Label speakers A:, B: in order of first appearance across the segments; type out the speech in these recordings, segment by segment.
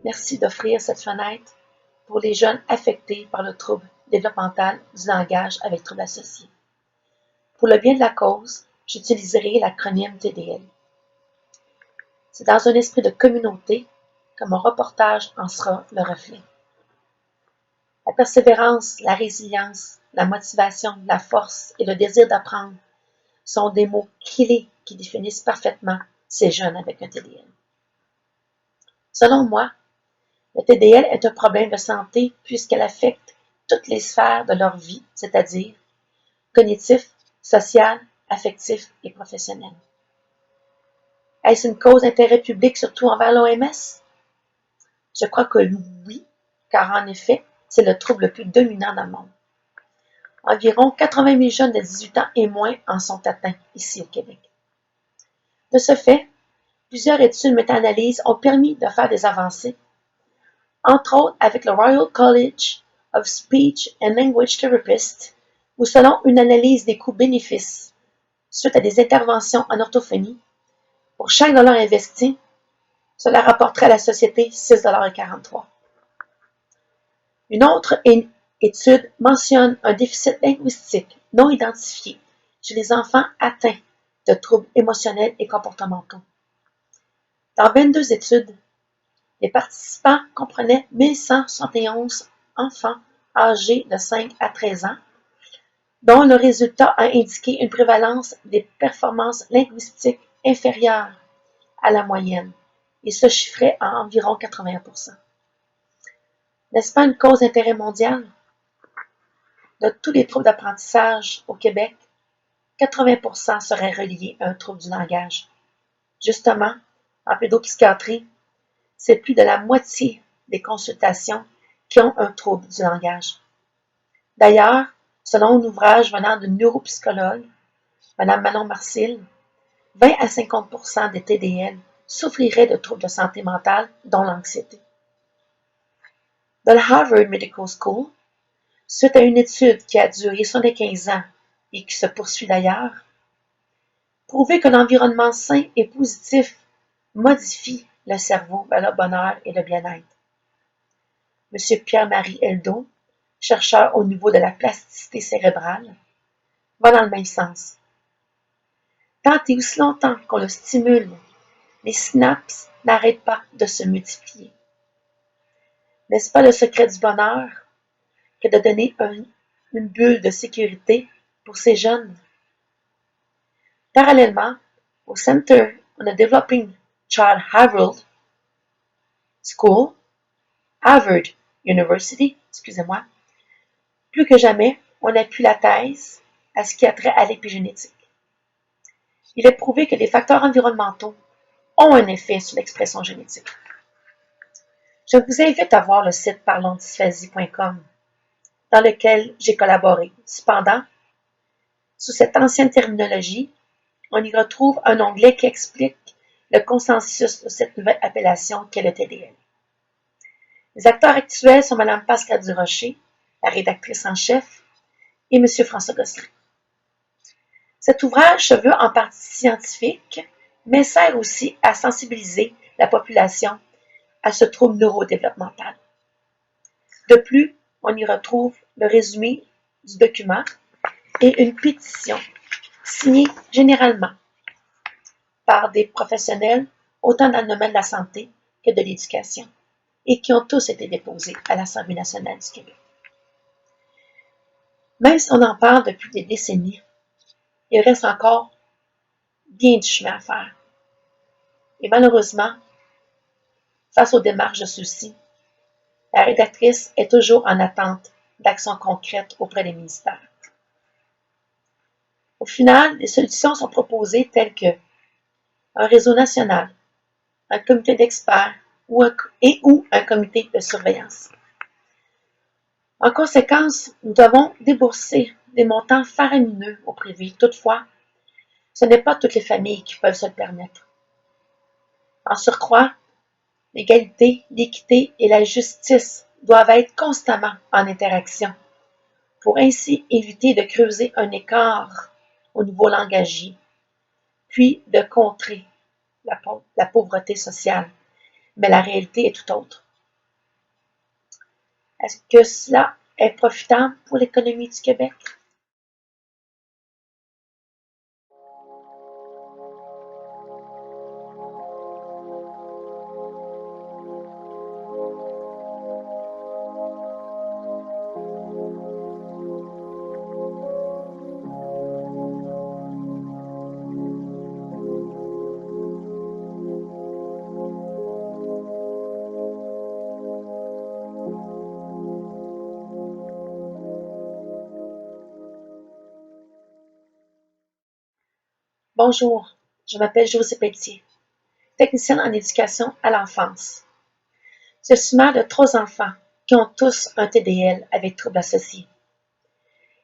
A: Merci d'offrir cette fenêtre pour les jeunes affectés par le trouble développemental du langage avec troubles associés. Pour le bien de la cause, j'utiliserai l'acronyme TDL. C'est dans un esprit de communauté que mon reportage en sera le reflet. La persévérance, la résilience, la motivation, la force et le désir d'apprendre sont des mots clés qui définissent parfaitement ces jeunes avec un TDL. Selon moi, le TDL est un problème de santé puisqu'elle affecte toutes les sphères de leur vie, c'est-à-dire cognitif, social, affectif et professionnel. Est-ce une cause d'intérêt public surtout envers l'OMS? Je crois que oui, car en effet, c'est le trouble le plus dominant dans le monde. Environ 80 000 jeunes de 18 ans et moins en sont atteints ici au Québec. De ce fait, plusieurs études méta-analyses ont permis de faire des avancées, entre autres avec le Royal College of Speech and Language Therapists, où selon une analyse des coûts-bénéfices suite à des interventions en orthophonie, pour chaque dollar investi, cela rapporterait à la société 6,43 $. Une autre étude mentionne un déficit linguistique non identifié chez les enfants atteints de troubles émotionnels et comportementaux. Dans 22 études, les participants comprenaient 1171 enfants âgés de 5 à 13 ans, dont le résultat a indiqué une prévalence des performances linguistiques inférieures à la moyenne et se chiffrait à environ 80%. N'est-ce pas une cause d'intérêt mondial? De tous les troubles d'apprentissage au Québec, 80% seraient reliés à un trouble du langage. Justement, en pédopsychiatrie, c'est plus de la moitié des consultations qui ont un trouble du langage. D'ailleurs, selon un ouvrage venant d'une neuropsychologue, Mme Manon Marcil, 20 à 50% des TDL souffriraient de troubles de santé mentale, dont l'anxiété. De la Harvard Medical School, suite à une étude qui a duré 75 ans et qui se poursuit d'ailleurs, prouver que l'environnement sain et positif modifie le cerveau vers le bonheur et le bien-être. M. Pierre-Marie Eldo, chercheur au niveau de la plasticité cérébrale, va dans le même sens. Tant et aussi longtemps qu'on le stimule, les synapses n'arrêtent pas de se multiplier. N'est-ce pas le secret du bonheur que de donner une bulle de sécurité pour ces jeunes? Parallèlement, au Center on the Developing Child Harvard School, Harvard University, plus que jamais, on appuie la thèse à ce qui a trait à l'épigénétique. Il est prouvé que les facteurs environnementaux ont un effet sur l'expression génétique. Je vous invite à voir le site parlonsdysphasie.com dans lequel j'ai collaboré. Cependant, sous cette ancienne terminologie, on y retrouve un onglet qui explique le consensus de cette nouvelle appellation qu'est le TDL. Les acteurs actuels sont Mme Pascale Durocher, la rédactrice en chef, et M. François Gosselin. Cet ouvrage se veut en partie scientifique, mais sert aussi à sensibiliser la population à ce trouble neurodéveloppemental. De plus, on y retrouve le résumé du document et une pétition signée généralement par des professionnels autant dans le domaine de la santé que de l'éducation et qui ont tous été déposés à l'Assemblée nationale du Québec. Même si on en parle depuis des décennies, il reste encore bien du chemin à faire. Et malheureusement, face aux démarches de ceux-ci, la rédactrice est toujours en attente d'actions concrètes auprès des ministères. Au final, des solutions sont proposées telles que un réseau national, un comité d'experts ou un comité de surveillance. En conséquence, nous devons débourser des montants faramineux au privé. Toutefois, ce n'est pas toutes les familles qui peuvent se le permettre. En surcroît, l'égalité, l'équité et la justice doivent être constamment en interaction pour ainsi éviter de creuser un écart au niveau langagier, puis de contrer la pauvreté sociale. Mais la réalité est tout autre. Est-ce que cela est profitable pour l'économie du Québec? Bonjour, je m'appelle Josée Pelletier, technicienne en éducation à l'enfance. Je suis mère de 3 enfants qui ont tous un TDL avec troubles associés.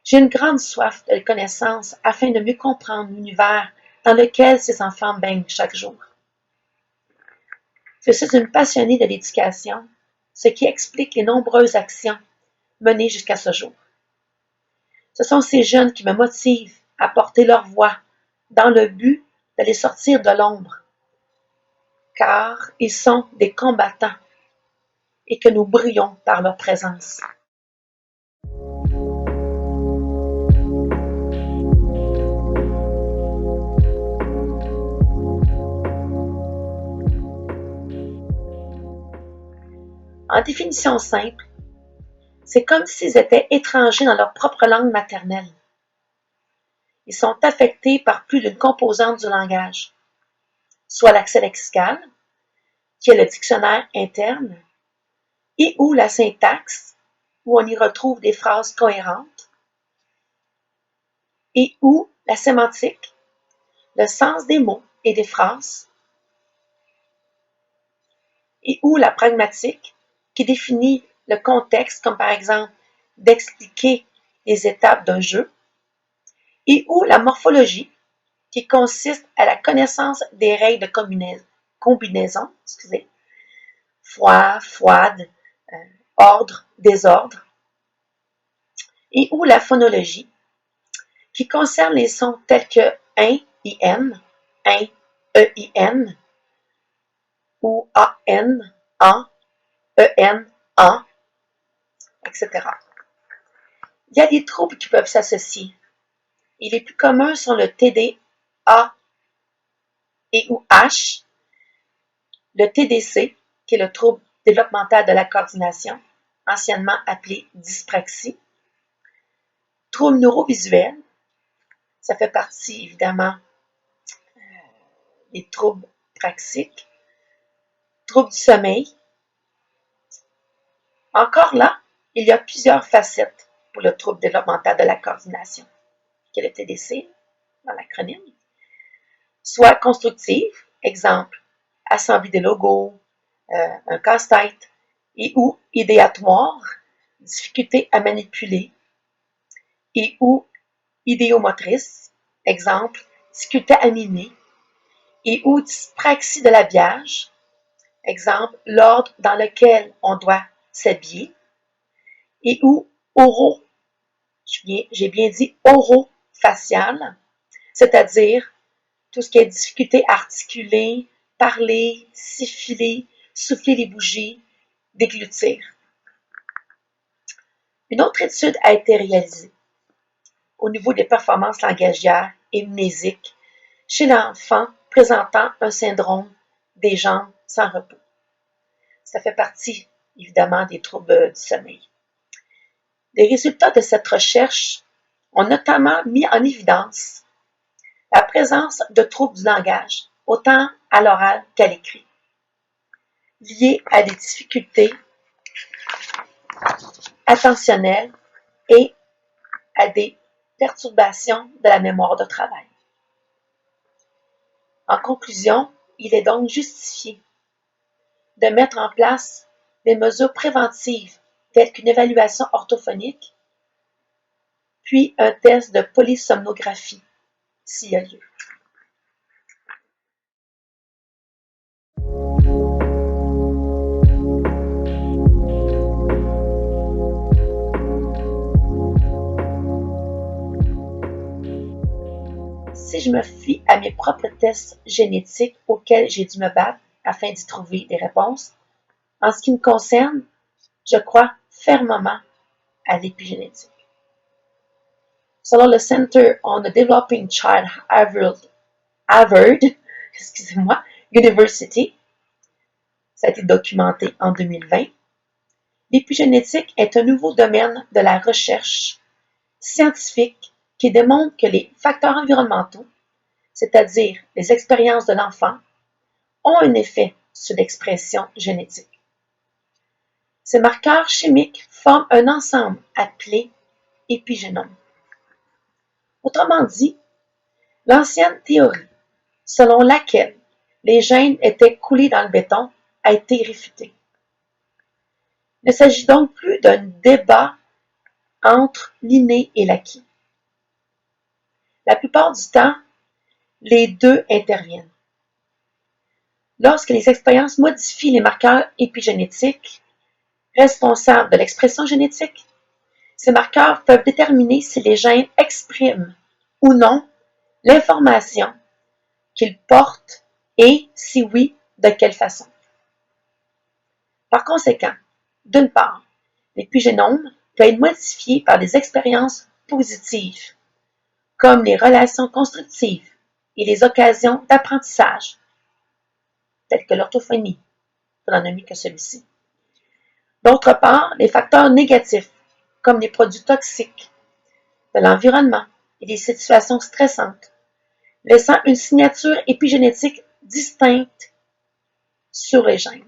A: J'ai une grande soif de connaissances afin de mieux comprendre l'univers dans lequel ces enfants baignent chaque jour. Je suis une passionnée de l'éducation, ce qui explique les nombreuses actions menées jusqu'à ce jour. Ce sont ces jeunes qui me motivent à porter leur voix dans le but de les sortir de l'ombre, car ils sont des combattants et que nous brillons par leur présence. En définition simple, c'est comme s'ils étaient étrangers dans leur propre langue maternelle. Ils sont affectés par plus d'une composante du langage, soit l'accès lexical, qui est le dictionnaire interne, et ou la syntaxe, où on y retrouve des phrases cohérentes, et ou la sémantique, le sens des mots et des phrases, et ou la pragmatique, qui définit le contexte, comme par exemple d'expliquer les étapes d'un jeu, et ou la morphologie, qui consiste à la connaissance des règles de combinaison, froid, froide, ordre, désordre, et ou la phonologie, qui concerne les sons tels que in, ein, ou an, an, etc. Il y a des troubles qui peuvent s'associer, et les plus communs sont le TDA et ou H, le TDC, qui est le trouble développemental de la coordination, anciennement appelé dyspraxie, trouble neurovisuel, ça fait partie évidemment des troubles praxiques, trouble du sommeil. Encore là, il y a plusieurs facettes pour le trouble développemental de la coordination, qui est le TDC dans l'acronyme, soit constructive, exemple, assembler des logos, un casse-tête, et ou idéatoire, difficulté à manipuler, et ou idéomotrice, exemple, difficulté à mimer, et ou dyspraxie de l'habillage, exemple, l'ordre dans lequel on doit s'habiller, et ou oro, j'ai bien dit orofacial, c'est-à-dire tout ce qui est difficulté à articuler, parler, siffler, souffler les bougies, déglutir. Une autre étude a été réalisée au niveau des performances langagières et mnésiques chez l'enfant présentant un syndrome des jambes sans repos. Ça fait partie, évidemment, des troubles du sommeil. Les résultats de cette recherche ont notamment mis en évidence la présence de troubles du langage, autant à l'oral qu'à l'écrit, liés à des difficultés attentionnelles et à des perturbations de la mémoire de travail. En conclusion, il est donc justifié de mettre en place des mesures préventives telles qu'une évaluation orthophonique, puis un test de polysomnographie s'il y a lieu. Si je me fie à mes propres tests génétiques auxquels j'ai dû me battre afin d'y trouver des réponses, en ce qui me concerne, je crois fermement à l'épigénétique. Selon le Center on the Developing Child Harvard University, ça a été documenté en 2020, l'épigénétique est un nouveau domaine de la recherche scientifique qui démontre que les facteurs environnementaux, c'est-à-dire les expériences de l'enfant, ont un effet sur l'expression génétique. Ces marqueurs chimiques forment un ensemble appelé épigénome. Autrement dit, l'ancienne théorie selon laquelle les gènes étaient coulés dans le béton a été réfutée. Il ne s'agit donc plus d'un débat entre l'inné et l'acquis. La plupart du temps, les deux interviennent. Lorsque les expériences modifient les marqueurs épigénétiques responsables de l'expression génétique, ces marqueurs peuvent déterminer si les gènes expriment ou non l'information qu'ils portent et, si oui, de quelle façon. Par conséquent, d'une part, l'épigénome peut être modifié par des expériences positives, comme les relations constructives et les occasions d'apprentissage, telles que l'orthophonie, pour n'en nommer que celui-ci. D'autre part, les facteurs négatifs, comme les produits toxiques, de l'environnement et des situations stressantes, laissant une signature épigénétique distincte sur les gènes.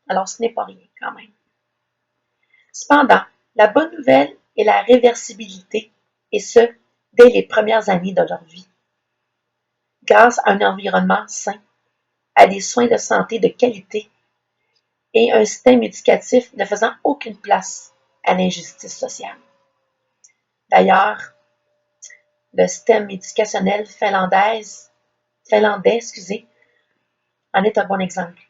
A: Alors, ce n'est pas rien quand même. Cependant, la bonne nouvelle est la réversibilité, et ce, dès les premières années de leur vie. Grâce à un environnement sain, à des soins de santé de qualité et un système éducatif ne faisant aucune place à l'injustice sociale. D'ailleurs, le système éducationnel finlandais, en est un bon exemple.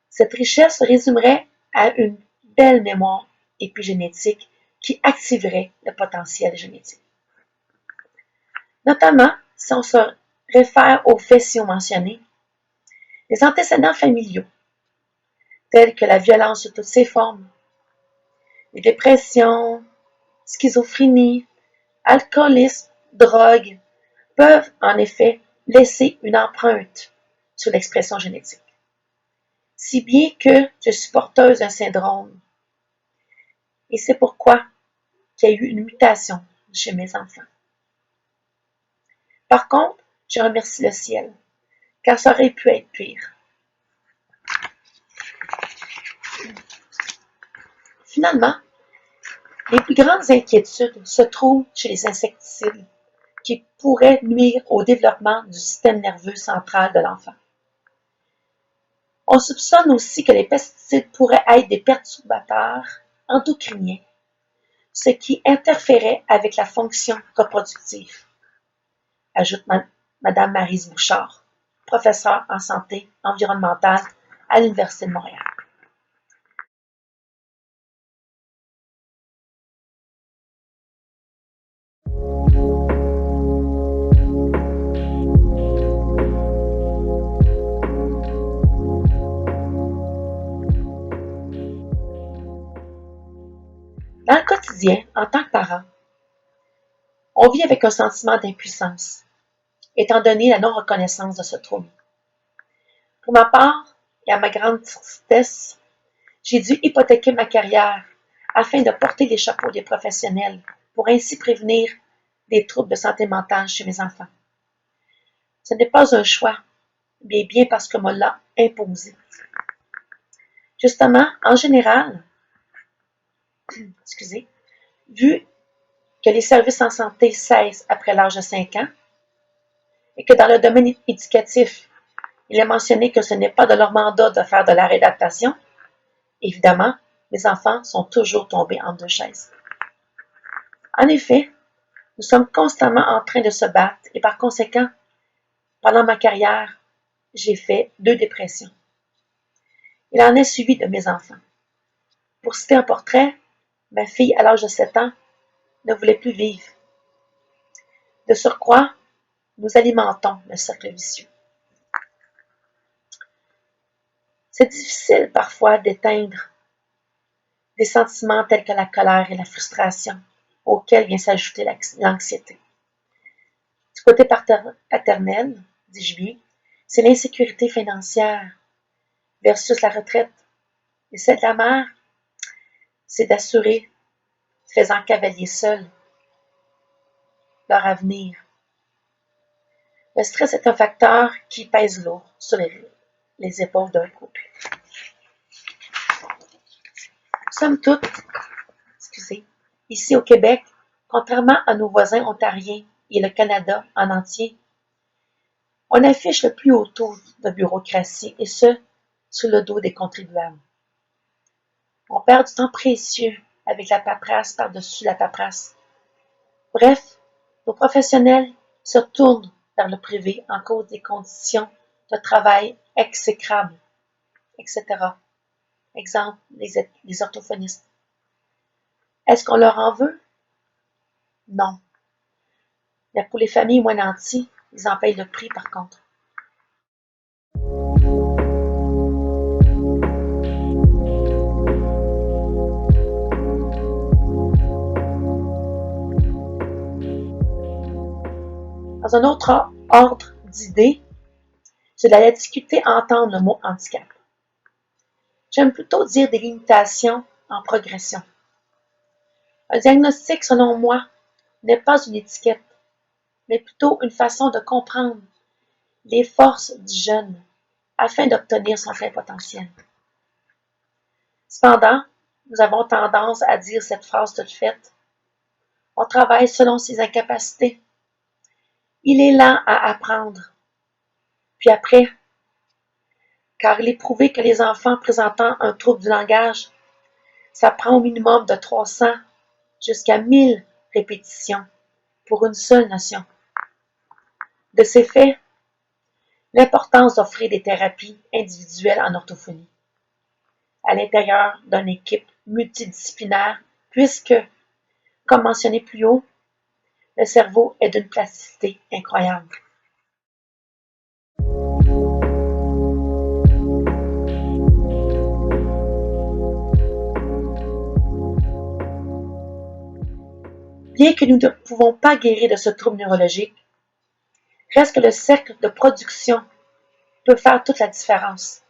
A: Cette richesse se résumerait à une belle mémoire épigénétique qui activerait le potentiel génétique. Notamment, si on se réfère aux faits ci-haut mentionnés, les antécédents familiaux, tels que la violence sous toutes ses formes, les dépressions, schizophrénie, alcoolisme, drogue, peuvent en effet laisser une empreinte sur l'expression génétique. Si bien que je suis porteuse d'un syndrome, et c'est pourquoi il y a eu une mutation chez mes enfants. Par contre, je remercie le ciel, car ça aurait pu être pire. Finalement, les plus grandes inquiétudes se trouvent chez les insecticides qui pourraient nuire au développement du système nerveux central de l'enfant. On soupçonne aussi que les pesticides pourraient être des perturbateurs endocriniens, ce qui interférait avec la fonction reproductive, ajoute Mme Maryse Bouchard, professeure en santé environnementale à l'Université de Montréal. Dans le quotidien, en tant que parent, on vit avec un sentiment d'impuissance, étant donné la non-reconnaissance de ce trouble. Pour ma part, et à ma grande tristesse, j'ai dû hypothéquer ma carrière afin de porter les chapeaux des professionnels pour ainsi prévenir des troubles de santé mentale chez mes enfants. Ce n'est pas un choix, mais bien parce que me l'a imposé. Justement, en général, vu que les services en santé cessent après l'âge de 5 ans et que dans le domaine éducatif, il est mentionné que ce n'est pas de leur mandat de faire de la réadaptation, évidemment, mes enfants sont toujours tombés entre deux chaises. En effet, nous sommes constamment en train de se battre et par conséquent, pendant ma carrière, j'ai fait 2 dépressions. Il en est suivi de mes enfants. Pour citer un portrait, ma fille, à l'âge de 7 ans, ne voulait plus vivre. De surcroît, nous alimentons le cercle vicieux. C'est difficile parfois d'éteindre des sentiments tels que la colère et la frustration, auxquels vient s'ajouter l'anxiété. Du côté paternel, dis-je bien, c'est l'insécurité financière versus la retraite. Et celle de la mère, c'est d'assurer, faisant cavalier seul, leur avenir. Le stress est un facteur qui pèse lourd sur les épaules d'un couple. Somme toute, ici au Québec, contrairement à nos voisins ontariens et le Canada en entier, on affiche le plus haut taux de bureaucratie et ce, sur le dos des contribuables. On perd du temps précieux avec la paperasse par-dessus la paperasse. Bref, nos professionnels se tournent vers le privé en cause des conditions de travail exécrables, etc. Exemple, les orthophonistes. Est-ce qu'on leur en veut? Non. Mais pour les familles moins nanties, ils en payent le prix par contre. Dans un autre ordre d'idées, j'ai de la difficulté à entendre le mot handicap. J'aime plutôt dire des limitations en progression. Un diagnostic, selon moi, n'est pas une étiquette, mais plutôt une façon de comprendre les forces du jeune afin d'obtenir son plein potentiel. Cependant, nous avons tendance à dire cette phrase toute faite. On travaille selon ses incapacités. Il est lent à apprendre. Puis après, car il est prouvé que les enfants présentant un trouble du langage, ça prend au minimum de 300 jusqu'à 1000 répétitions pour une seule notion. De ces faits, l'importance d'offrir des thérapies individuelles en orthophonie à l'intérieur d'une équipe multidisciplinaire, puisque, comme mentionné plus haut, le cerveau est d'une plasticité incroyable. Bien que nous ne pouvons pas guérir de ce trouble neurologique, reste que le cercle de production peut faire toute la différence.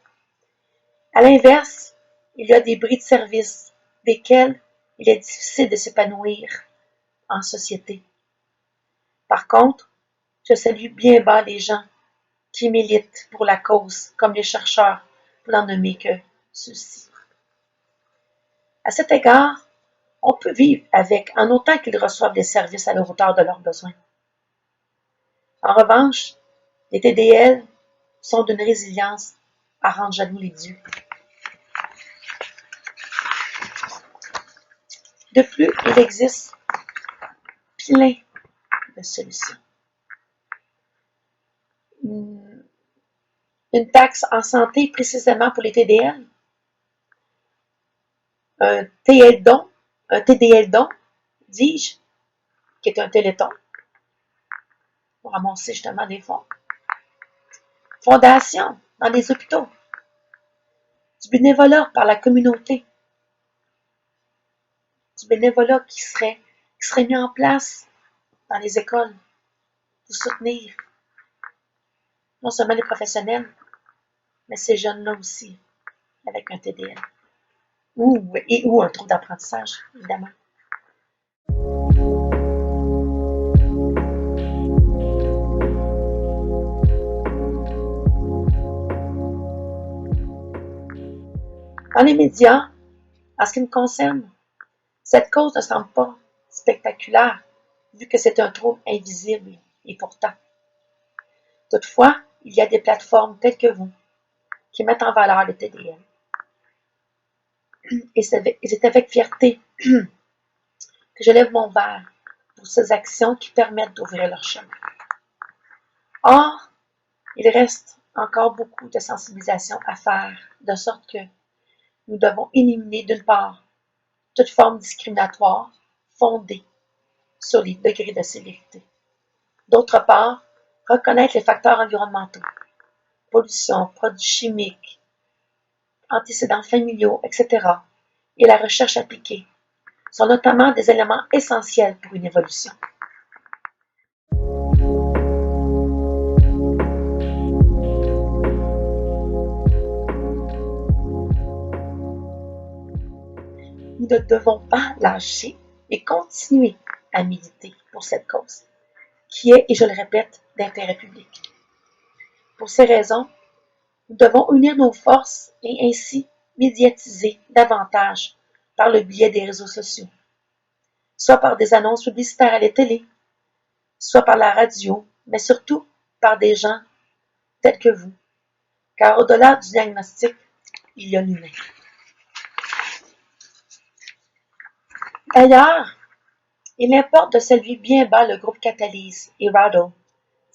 A: À l'inverse, il y a des bris de service desquels il est difficile de s'épanouir en société. Par contre, je salue bien bas les gens qui militent pour la cause, comme les chercheurs, pour n'en nommer que ceux-ci. À cet égard, on peut vivre avec en autant qu'ils reçoivent des services à la hauteur de leurs besoins. En revanche, les TDL sont d'une résilience à rendre jaloux les dieux. De plus, il existe plein de solutions. Une taxe en santé précisément pour les TDL, un TDL don, dis-je, qui est un téléthon, pour ramasser justement des fonds. Fondation dans les hôpitaux, du bénévolat par la communauté, du bénévolat qui serait mis en place dans les écoles pour soutenir non seulement les professionnels, mais ces jeunes-là aussi, avec un TDL. Ou un trouble d'apprentissage, évidemment. Dans les médias, en ce qui me concerne, cette cause ne semble pas spectaculaire, vu que c'est un trouble invisible, et pourtant. Toutefois, il y a des plateformes telles que vous qui mettent en valeur le TDL. Et c'est avec fierté que je lève mon verre pour ces actions qui permettent d'ouvrir leur chemin. Or, il reste encore beaucoup de sensibilisation à faire, de sorte que nous devons éliminer d'une part toute forme discriminatoire fondée sur les degrés de sévérité. D'autre part, reconnaître les facteurs environnementaux, pollution, produits chimiques, antécédents familiaux, etc., et la recherche appliquée sont notamment des éléments essentiels pour une évolution. Nous ne devons pas lâcher et continuer à militer pour cette cause, qui est, et je le répète, d'intérêt public. Pour ces raisons, nous devons unir nos forces et ainsi médiatiser davantage par le biais des réseaux sociaux, soit par des annonces publicitaires à la télé, soit par la radio, mais surtout par des gens tels que vous, car au-delà du diagnostic, il y a l'humain. D'ailleurs, il importe de saluer bien bas le groupe Catalyse et Rattle,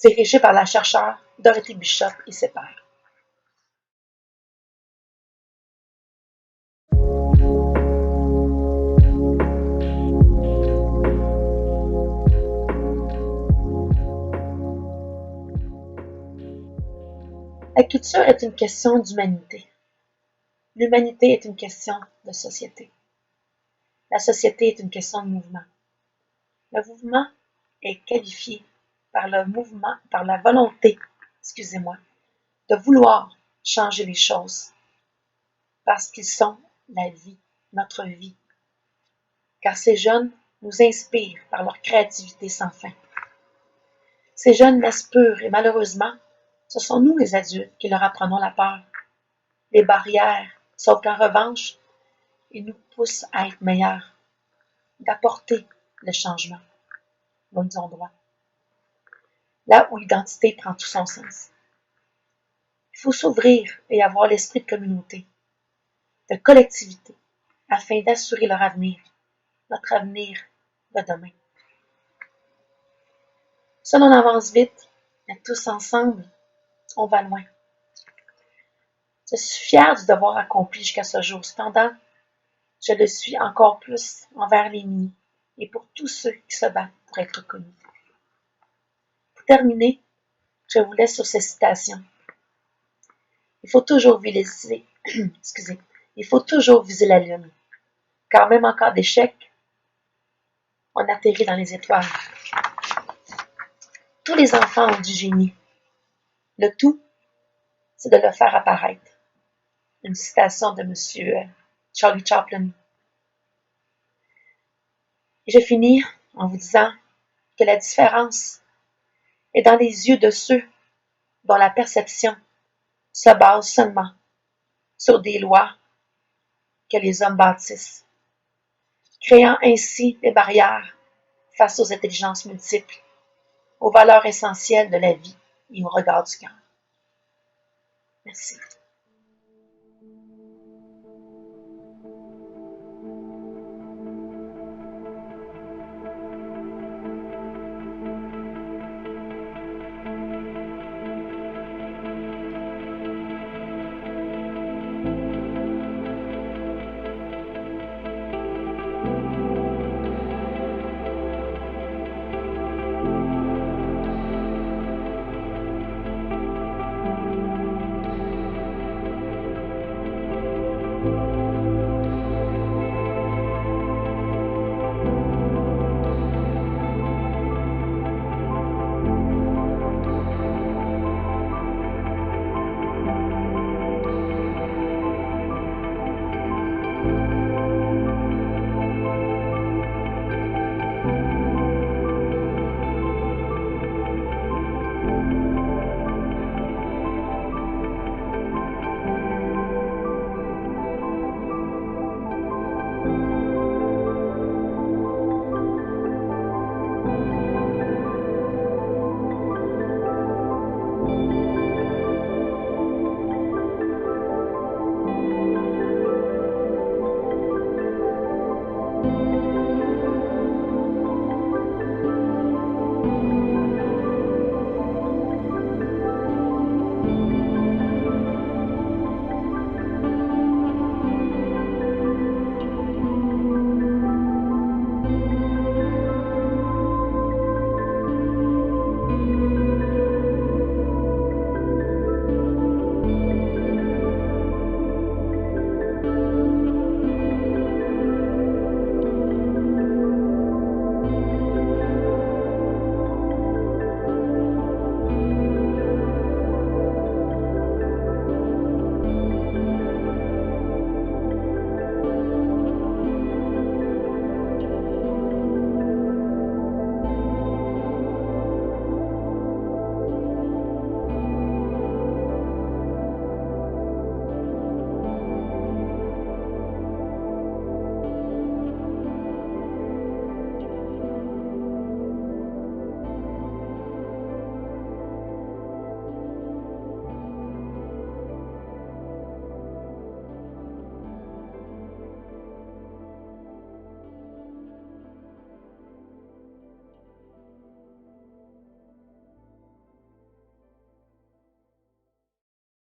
A: dirigé par la chercheure Dorothy Bishop et ses pairs. La culture est une question d'humanité. L'humanité est une question de société. La société est une question de mouvement. Le mouvement est qualifié par la volonté, de vouloir changer les choses, parce qu'ils sont la vie, notre vie. Car ces jeunes nous inspirent par leur créativité sans fin. Ces jeunes naissent purs et malheureusement, ce sont nous les adultes qui leur apprenons la peur, les barrières, sauf qu'en revanche, ils nous poussent à être meilleurs, d'apporter le changement. Nous disons droit. Là où l'identité prend tout son sens. Il faut s'ouvrir et avoir l'esprit de communauté, de collectivité, afin d'assurer leur avenir, notre avenir de demain. Seul on avance vite, mais tous ensemble, on va loin. Je suis fière du devoir accompli jusqu'à ce jour. Cependant, je le suis encore plus envers l'ennemi et pour tous ceux qui se battent pour être reconnus. Pour terminer, je vous laisse sur ces citations. Il faut toujours viser, il faut toujours viser la lune, car même en cas d'échec, on atterrit dans les étoiles. Tous les enfants ont du génie. Le tout, c'est de le faire apparaître. Une citation de M. Charlie Chaplin. Et je finis en vous disant que la différence est dans les yeux de ceux dont la perception se base seulement sur des lois que les hommes bâtissent, créant ainsi des barrières face aux intelligences multiples, aux valeurs essentielles de la vie et au regard du cœur. Merci.